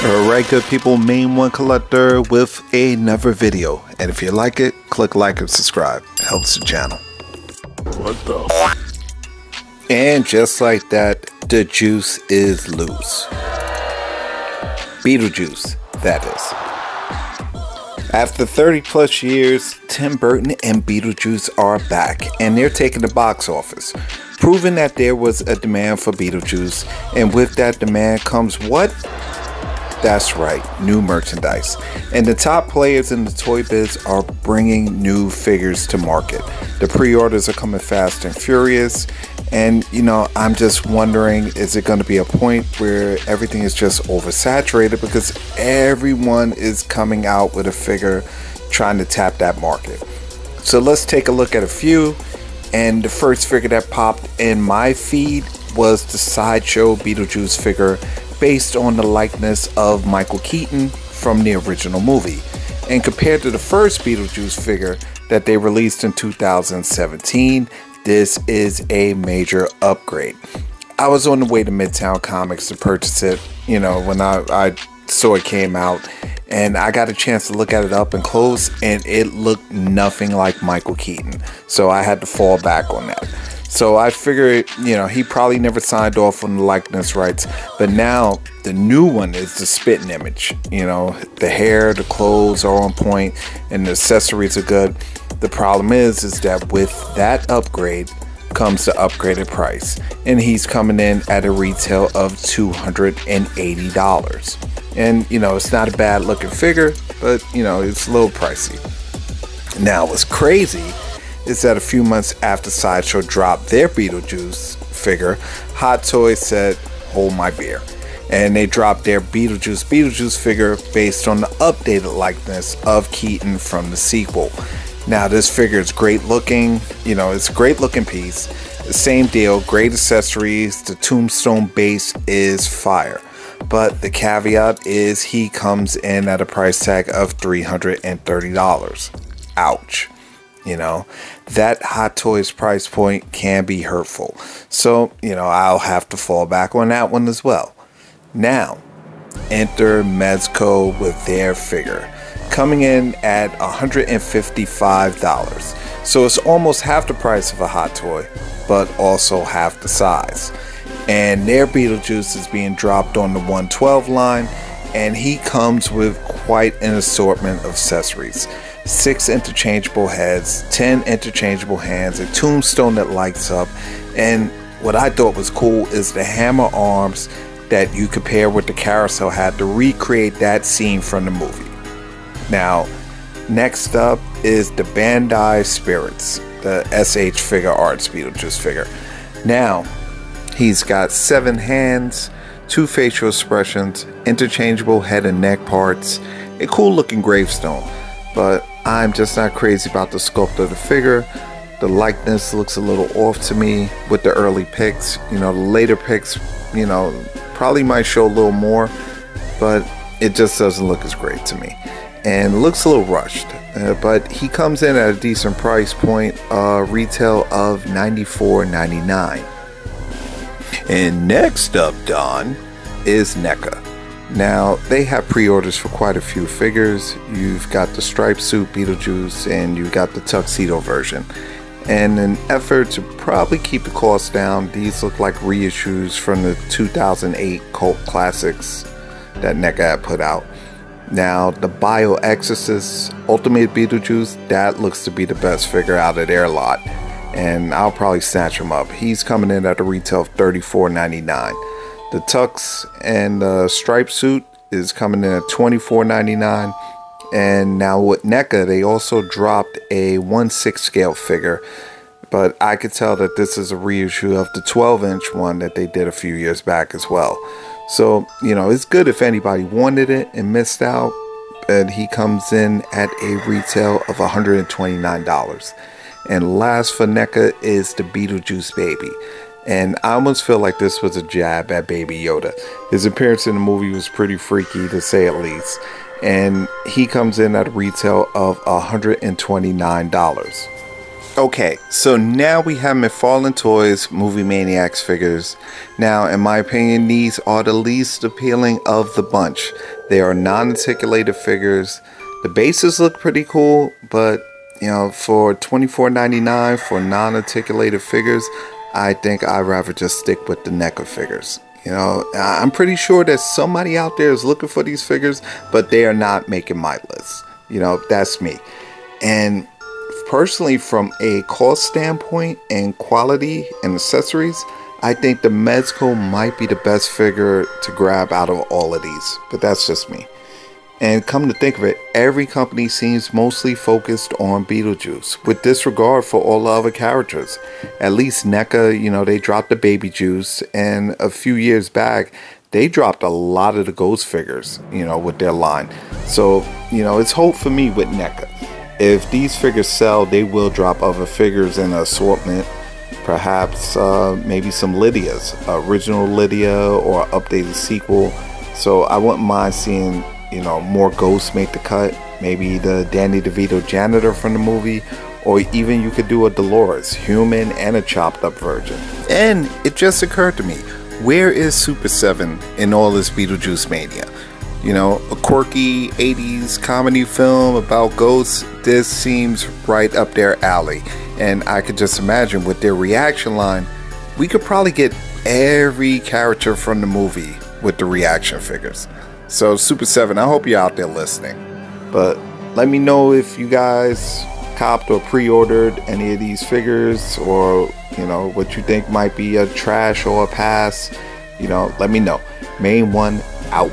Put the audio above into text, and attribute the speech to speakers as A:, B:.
A: Alright good people, Main One Collector with another video, and if you like it, click like and subscribe. It helps the channel.
B: What the?
A: And just like that, the juice is loose. Beetlejuice, that is. After 30 plus years, Tim Burton and Beetlejuice are back, and they're taking the box office, proving that there was a demand for Beetlejuice, and with that demand comes what? That's right, new merchandise. And the top players in the toy biz are bringing new figures to market. The pre-orders are coming fast and furious. And, you know, I'm just wondering, is it going to be a point where everything is just oversaturated because everyone is coming out with a figure trying to tap that market? So let's take a look at a few. And the first figure that popped in my feed was the Sideshow Beetlejuice figure, based on the likeness of Michael Keaton from the original movie. And compared to the first Beetlejuice figure that they released in 2017, this is a major upgrade. I was on the way to Midtown Comics to purchase it, you know, when I saw it came out, and I got a chance to look at it up and close, and it looked nothing like Michael Keaton. So I had to fall back on that. So I figured, you know, he probably never signed off on the likeness rights, but now the new one is the spitting image. You know, the hair, the clothes are on point, and the accessories are good. The problem is that with that upgrade comes the upgraded price, and he's coming in at a retail of $280. And, you know, it's not a bad looking figure, but, you know, it's a little pricey. Now, what's crazy is that a few months after Sideshow dropped their Beetlejuice figure, Hot Toys said, hold my beer. And they dropped their Beetlejuice figure based on the updated likeness of Keaton from the sequel. Now this figure is great looking, you know, it's a great looking piece. The same deal, great accessories, the tombstone base is fire. But the caveat is he comes in at a price tag of $330. Ouch. You know, that Hot Toys price point can be hurtful. So, you know, I'll have to fall back on that one as well. Now, enter Mezco with their figure, coming in at $155. So it's almost half the price of a Hot Toy, but also half the size. And their Beetlejuice is being dropped on the 112 line, and he comes with quite an assortment of accessories. 6 interchangeable heads, 10 interchangeable hands, a tombstone that lights up, and what I thought was cool is the hammer arms that you could pair with the carousel hat to recreate that scene from the movie. Now, next up is the Bandai Spirits, the SH Figure Arts Beetlejuice figure. Now, he's got 7 hands, 2 facial expressions, interchangeable head and neck parts, a cool looking gravestone, but I'm just not crazy about the sculpt of the figure. The likeness looks a little off to me with the early pics. You know, the later pics, you know, probably might show a little more, but it just doesn't look as great to me. And looks a little rushed, but he comes in at a decent price point, retail of $94.99. And next up, Don, is NECA. Now, they have pre-orders for quite a few figures. You've got the striped suit Beetlejuice, and you've got the tuxedo version. And in an effort to probably keep the cost down, these look like reissues from the 2008 cult classics that NECA had put out. Now, the Bio Exorcist Ultimate Beetlejuice, that looks to be the best figure out of their lot. And I'll probably snatch him up. He's coming in at a retail of $34.99. The tux and the striped suit is coming in at $24.99. And now with NECA, they also dropped a 1/6 scale figure. But I could tell that this is a reissue of the 12-inch one that they did a few years back as well. So, you know, it's good if anybody wanted it and missed out. But he comes in at a retail of $129. And last for NECA is the Beetlejuice Baby. And I almost feel like this was a jab at Baby Yoda. His appearance in the movie was pretty freaky, to say at least. And he comes in at a retail of $129. Okay, so now we have McFarlane Toys Movie Maniacs figures. Now, in my opinion, these are the least appealing of the bunch. They are non-articulated figures. The bases look pretty cool, but you know, for $24.99 for non-articulated figures, I think I'd rather just stick with the NECA figures. You know, I'm pretty sure that somebody out there is looking for these figures, but they are not making my list. You know, that's me. And personally, from a cost standpoint and quality and accessories, I think the Mezco might be the best figure to grab out of all of these, but that's just me. And come to think of it, every company seems mostly focused on Beetlejuice, with disregard for all the other characters. At least NECA, you know, they dropped the Baby Juice, and a few years back, they dropped a lot of the Ghost figures, you know, with their line. So, you know, it's hope for me with NECA. If these figures sell, they will drop other figures in the assortment. Perhaps maybe some Lydias, original Lydia or updated sequel. So I wouldn't mind seeing, you know, more Ghosts make the cut. Maybe the Danny DeVito janitor from the movie, or even you could do a Dolores, human and a chopped up version. And it just occurred to me, where is Super 7 in all this Beetlejuice mania? You know, a quirky 80s comedy film about ghosts, this seems right up their alley. And I could just imagine with their reaction line, we could probably get every character from the movie with the reaction figures. So Super 7, I hope you're out there listening. But let me know if you guys copped or pre-ordered any of these figures, or, you know, what you think might be a trash or a pass. You know, let me know. Main one out.